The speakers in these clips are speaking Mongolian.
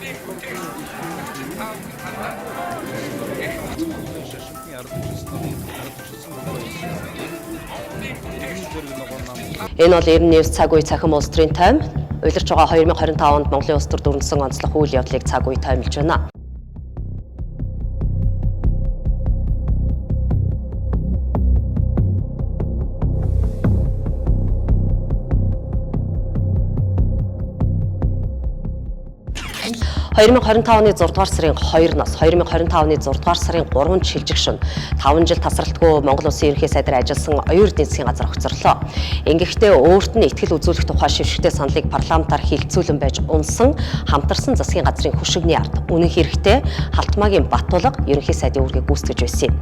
Энэ бол Эрен Ньюс цаг үе цахим улс төрийн тайм. Улирч байгаа 2025 онд Монголын улс төр дүрмсэн онцлог үйл явдлыг цаг үе таймлж байна. оны 6 дугаар сарын 2-наас 2025 оны 6 дугаар сарын 3-нд шилжих шөнө 5 жил тасралтгүй Монгол Улсын ерөнхий сайдаар ажилласан оюун эрдэнэ засгийн газар огцорлоо. Ингэхдээ өөрт нь ихтгэл үзүүлэх тухай шившигтэй саналыг парламентаар хилцүүлэн байж унсан хамтарсан засгийн газрын хөшигний ард үнэн хэрэгтээ Халтмаагийн Баттулга ерөнхий сайдын үүргийг гүйцэтгэж байсан юм.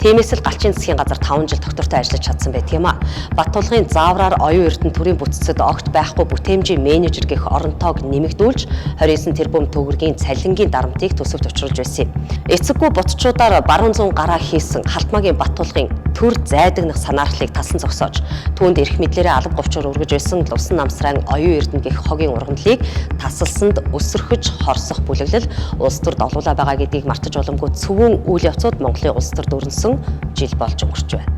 Тиймээс л Галчин засгийн газар 5 жил доктортой ажиллаж чадсан байдаг юм а. Баттулгын заавраар оюун эрдэнэ төрийн бүтцэд огт байхгүй бүтээмжийн менежер гэх оронтоог нэмэгдүүлж 29 тэрбум төгрөгийн цалингийн дарамтыг төсөвт учруулж байсан юм. Эцэггүй ботчуудаар баруун зүүн гараа хийсэн Халтмаагийн Баттулгын төр зайдагнах санаарлыг тасан зогсоож түүнд эрх мэдлэрээ алга говчоор өргөж байсан Лувсан намсран оюун эрдэнэ гэх хогийн ургамлыг тасалсанд өсөрхөж хорсох бүлэглэл улс төрд олуулаа байгаа гэдгийг мартаж боломгүй цөвөн үйл явцууд Монголын улс төр дөрөнсөн жил болж өнгөрч байна.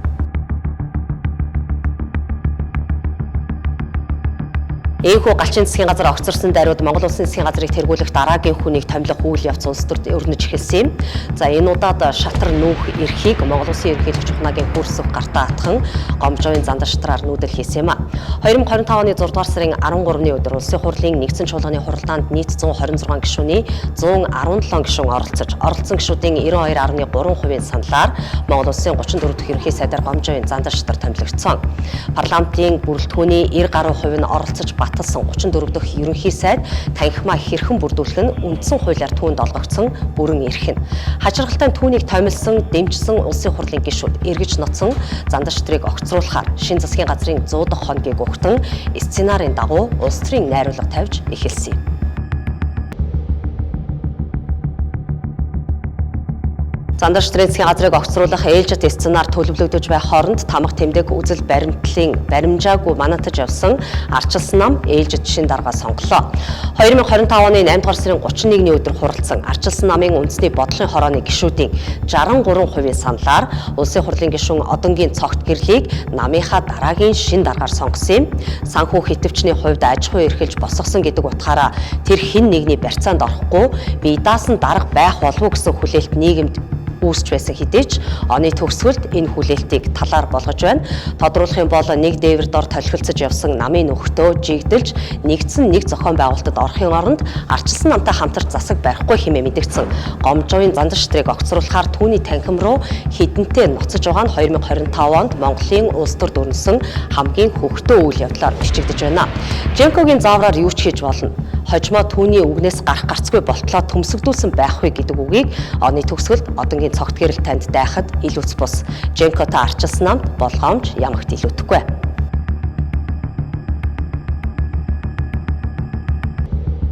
Ийхүү Галчин засгийн газар огцорсон даруйд Монгол Улсын засгийн газрыг тэргүүлэх дараагийн хүнийг томилох үйл явц улс төрд өрнөж эхэлсэн юм. За энэ удаад шатар нүүх эрхийг Монгол Улсын ерөнхийлөгч ухнагийн хөрсөв гартаа атхан гомжоогийн зандар шатраар нүүдэл хийсэн юм а. 2025 оны 6 дугаар сарын 13-ны өдөр улсын хурлын нэгдсэн чуулганы хуралдаанд нийт 126 гишүүний 117 гишүүн оролцсон гишүүдийн 92.3% саналаар Монгол Улсын 34 дахь ерөнхий сайдаар гомжоогийн зандар шатар томилогдсон. Парламентын бүрэлдэхүүний 90% нь оролцож баталсан 34 дахь ерөнхий сайд танхимаа хэрхэн бүрдүүлэх нь үндсэн хуулиар түүнд олгогдсон бүрэн эрх нь. Хачиргалтай түүнийг томилсон, дэмжсэн улсын хурлын гишүүд эргэж ноцсон зандар шатрыг огцруулахаар шинэ засгийн газрын 100 дахь хоногийг өгтөн сценарын дагуу улс төрийн найруулга тавьж эхэлсэн юм. Зандар шатрын засгийн газрыг огцруулах ээлжит сценаар төлөвлөгдөж байх хооронд тамга тэмдэг үзэл баримтлалын баримжаагүй манатаж явсан арчилсан нам ээлжит шин дарга сонголоо. 2025 оны 8 дугаар сарын 31-ний өдөр хуралдсан арчилсан намын үндэсний бодлогын хорооны гишүүдийн 63% саналаар улсын хурлын гишүүн Одонгийн цогт гэрлийг намынхаа дараагийн шин даргаар сонгосон юм. Санхүү хитвчний хувьд аж ахуй эрхэлж босгосон гэдэг утгаараа тэр хэн нэгний барьцаанд орохгүй бие даасан дарга байх болов уу гэсэн хүлээлт нийгэмд үүсч байсан хэдий ч оны төгсгөлд энэ хүлээлтийг талаар болгож байна. Тодруулах юм бол нэг дээвэр дор толхилцож явсан намын нөхдөө жигдэлж нэгдсэн нэг зохион байгуулалтад орохын оронд арчилсан намтай хамтарч засаг барихгүй хэмээн мэдгдсэн. Гомжоогийн зандар шатрыг огцруулахаар түүний танхим руу хідэнтэй ноцож байгаа нь 2025 онд Монголын улс төр дөрөнсөн хамгийн хөвгтөө үйл явдлаар бичигдэж байна. Женкогийн заавраар юу ч хийж болно. Хожмоо түүний үгнээс гарах гарцгүй болтлоо төмсөгдүүлсэн байх вэ гэдэг үгийг оны төгсгөлд Одонгийн цогт гэрэл танд дайхад илүүц бус. Женкотой арчилсан намд болгоомж ямагт илүүдэхгүй.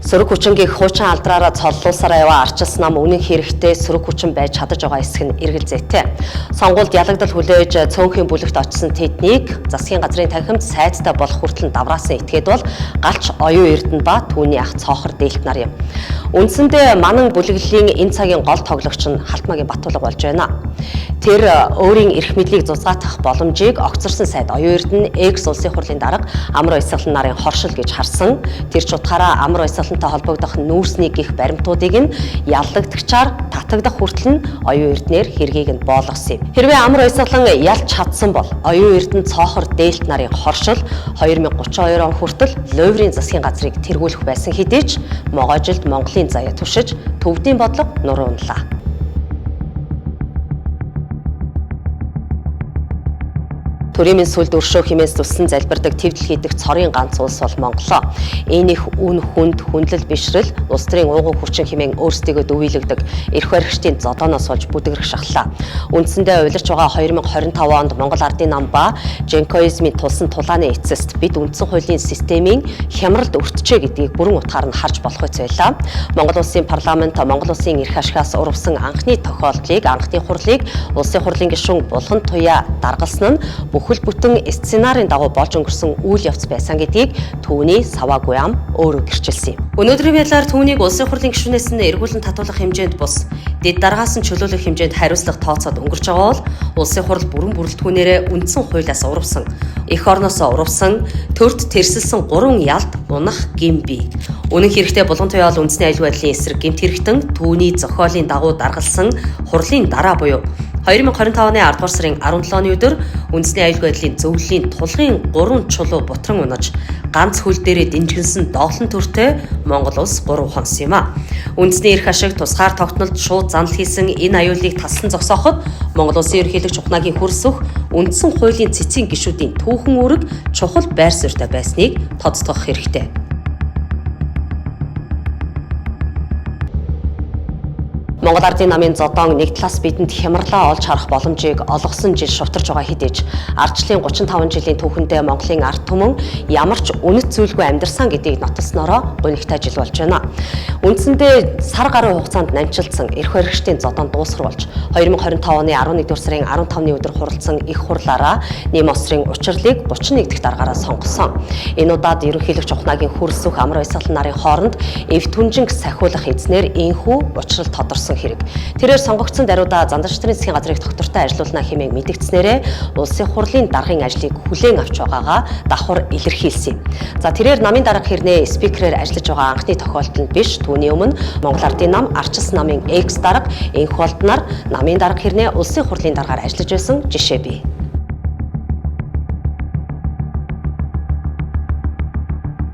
Сөрөг хүчингийн хуучин алдраараа цоллуулсараа яваа арчилсан нам үнэн хэрэгтээ сөрөг хүчин байж чадаж байгаа эсэх нь эргэлзээтэй. Сонгуульд ялагдал хүлээж цөөнхийн бүлэгт очсон тэднийг засгийн газрын танхимд сайдтай болох хүртэл давраасан этгээд бол галч оюун эрдэнэ ба түүний ах цоохор дээлт нар юм. Үндсэндээ манан бүлэглэлийн энэ цагийн гол тоглогч нь Халтмаагийн Баттулга болж байна. Тэр өөрийн эрх мэдлийг зузгаатах боломжийг огцорсон сайд оюун эрдэнэ X улсын хурлын дарга амар баясгалан нарын хоршил гэж харсан. Тэр ч утгаараа амар баясгалантай холбогдох нүүрсний гих баримтуудыг нь яллагдагчаар татагдах хүртэл нь оюун эрдэнээр хэргийг нь боолгосон юм. Хэрвээ амар баясгалан ялж чадсан бол оюун эрдэнэ цоохор дээлт нарын хоршил 2032 он хүртэл Луврын засгийн газрыг тэргүүлэх байсан хэдий ч могойжилд Монголын заяа туршиж төвдийн бодлого нуруунлаа. Төрийн минь сүлд өршөө хэмээс туссан залбирдаг твдэл хийдэг цорын ганц улс бол Монголоо. Энэ их үн хүнд хүндлэл бишрэл улс төрийн уугуй хүчин хэмээн өөрсдийгөө дөвийлэгдэг эрх баригчдын зодооноос болж бүдгэрэх шахлаа. Үндсэндээ уйларч байгаа 2025 онд Монгол ардын нам ба Женкоизмын тулсан тулааны эцэст бид үндсэн хуулийн системийн хямралд өртчээ гэдгийг бүрэн утгаар нь харж болох үс байлаа. Монгол улсын парламент Монгол улсын эрх ашигаас урвсан анхны тохиолдлыг анхны хурлыг улсын хурлын гишүүн Булган Туяа даргалсан нь бүх бүхэл бүтэн сценарын дагуу болж өнгөрсөн үйл явц байсан гэдгийг түүний саваагүй ам өөрөө гэрчилсэн юм. Өнөөдрийн байдлаар түүнийг улсын хурлын гишүүнээс нь эргүүлэн татуулах хэмжээнд бус дэд дараагаас нь чөлөөлөх хэмжээнд хариуцлага тооцоод өнгөрч байгаа бол улсын хурал бүрэн бүрэлдэхүүнээрээ үндсэн хуулиас урвсан, эх орноос урвсан, төрд тэрсэлсэн 3 ялд унах гин бий. Үнэн хэрэгтээ Булган Туяал үндэсний аюулгүй байдлын эсрэг гэмт хэрэгтэн түүний зохиолын дагуу даргалсан хурлын дараа буюу 2025 оны 10 дугаар сарын 17-ны өдөр үндэсний аюулгүй байдлын зөвлөлийн тулгын 3 чулуу бутран унаж ганц хөл дээрээ дэмжигэнсэн доотлон төртэй Монгол улс 3 хонс юм а. Үндэсний эрх ашиг тусгаар тогтнолд шууд занл хийсэн энэ аюулыг таслан зогсооход Монгол улсын ерөнхийлөгч ухнаагийн хөрс өх үндсэн хуулийн цэцгийн гишүүдийн түүхэн үүрэг чухал байр суурьтай байсныг тодтогох хэрэгтэй. Монгол Ардын намын зодон нэг талаас бидэнд хямралаа олж харах боломжийг олгосон жил шувтарч байгаа хэдий ч ардчлалын 35 жилийн түүхэндээ Монголын ард түмэн ямар ч үнэт зүйлгүй амьдарсан гэдгийг нотолсноороо гунигтай жил болж байна. Үндсэндээ сар гаруй хугацаанд намчилсан эрх баригчдын зодон дуусгар болж 2025 оны 11-р сарын 15-ны өдөр хуралдсан их хурлаараа нэм осрын учрлыг 31 дахь даргаараа сонгосон. Энэ удаад ерөнхийлөгч ухнаагийн хөрс өх амар баясгалан нарын хооронд эв түнжинг сахиулах эзнэр энхүү учрал тодорсон хэрэг. Тэрээр сонгогдсон даруйда Зандан шатрын засгийн газрыг доктортой ажилуулна хэмээн мэдгдснээрээ улсын хурлын даргын ажлыг хүлээн авч байгаагаа давхар илэрхийлсэн юм. За тэрээр намын дарга хэрнээ спикерээр ажиллаж байгаа анхны тохиолдол нь биш. Түүний өмнө Монгол Ардын нам арчилсан намын экс дарга энх болдноор намын дарга хэрнээ улсын хурлын даргаар ажиллаж байсан жишээ бий.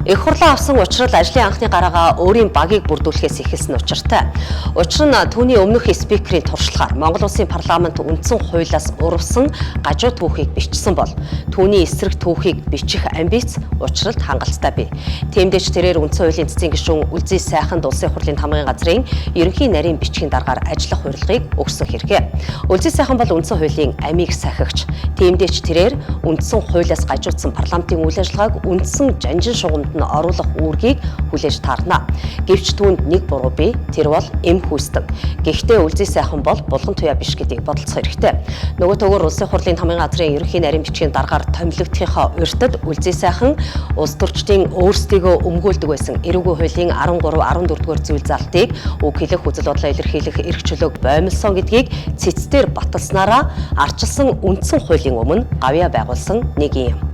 Их хурлаа авсан учрал ажлын анхны гараагаа өөрийн багийг бүрдүүлэхээс эхэлсэн учиртай. Учир нь түүний өмнөх спикерийн туршлагаар Монгол улсын парламент үндсэн хуулиас урвсан гажуу түүхийг бичсэн бол түүний эсрэг түүхийг бичих амбиц учралд хангалттай бий. Тиймдээ ч тэрээр үндсэн хуулийн цэцгийн гишүүн Үлзий сайханд улсын хурлын тамгын газрын ерөнхий нарийн бичгийн даргаар ажиллах хурлыг өгсөн хэрэгэ. Үлзий сайхан бол үндсэн хуулийн амийг сахигч. Тиймдээ ч тэрээр үндсэн хуулиас гажуудсан парламентын үйл ажиллагааг үндсэн жанжин шугамд нь оруулах үүргийг хүлээж таарна. Гэвч түүнд нэг буруу бий. Тэр бол эм хүйстэн. Гэхдээ Үлзий сайхан бол Булган Туяа биш гэдгийг бодолцох хэрэгтэй. Нөгөө төгөөр улсын хурлын тамгын газрын ерөнхий нарийн бичгийн даргаар томилогдохынхоо урьдад Үлзий сайхан улс төрчдийн өөрсдийгөө өмгөөлдөг байсан эрүүгийн хуулийн 13, 14-р зүйл залтыг үг хэлэх, үзэл бодлоо илэрхийлэх эрх чөлөөг боомлсон гэдгийг цэцдэр баталснараа арчилсан үндсэн хуулийн өмнө гавьяа байгуулсан нэг юм.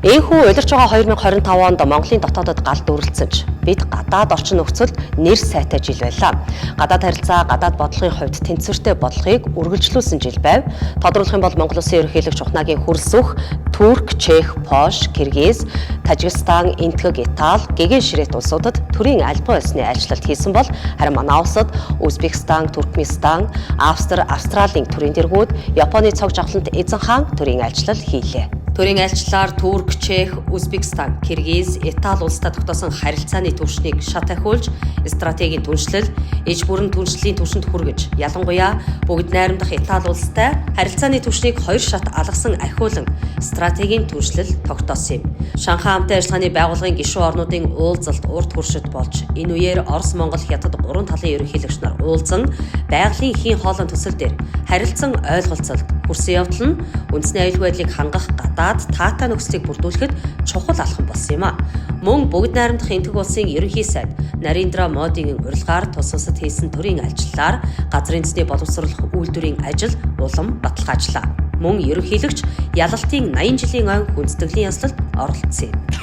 Энэхүү удирч байгаа 2025 онд Монголын дотоодод галт өрөлдсөн ч бид гадаад орчин нөхцөлд нэр сайтай жил байлаа. Гадаад харилцаа, гадаад бодлогын хувьд тэнцвэртэй бодлогыг үргэлжлүүлсэн жил байв. Тодорхойлох юм бол Монгол улсын ерөнхийлөгч ухнаагийн хөрс өх Турк, Чех, Польш, Киргиз, Тажикстан, Энтэг, Итали, Гэгэн ширээт улсуудад төрийн албан ёсны айлчлалт хийсэн бол харин манай улсад Узбекистан, Туркменистан, Австри, Австралийн төрийн дэргүүд, Японы цог жавхлант эзэн хаан төрийн айлчлал хийлээ. Төрийн айлчлалаар Турк, Чех, Узбекистан, Киргиз, Итали улстай тогтоосон харилцааны түвшнийг шат ахиулж, стратегийн түншлэл, иж бүрэн түншлэлийн түвшинд хүргэж, ялангуяа бүгд найрамдах Итали улстай харилцааны түвшнийг 2 шат алгасан ахиулан стратегийн түншлэл тогтоосон юм. Шанхай хамтын ажиллагааны байгууллагын гишүүн орнуудын уулзалт урд хүршит болж, энэ үеэр Орос, Монгол, Хятад 3 талын ерөнхийлөгч нар уулзан байгалийн хийн хоолойн төсөл дээр харилцан ойлголцолд хүрсэн явдал нь үндэсний аюулгүй байдлыг хангах гадаад таатай нөхцөлийг бүрдүүлэхэд чухал алхам болсон юм а. Мөн бүгд найрамдах Энтэг улсын ерөнхий сайд Нарендра Модигийн урилгаар тус улсад хийсэн төрийн альчлалаар газрын эзний боловсруулах үйлдвэрийн ажил улам баталгаажлаа. Мөн ерөнхийлөгч ялалтын 80 жилийн ойн хүндэтгэлийн яслалд оролцсон юм.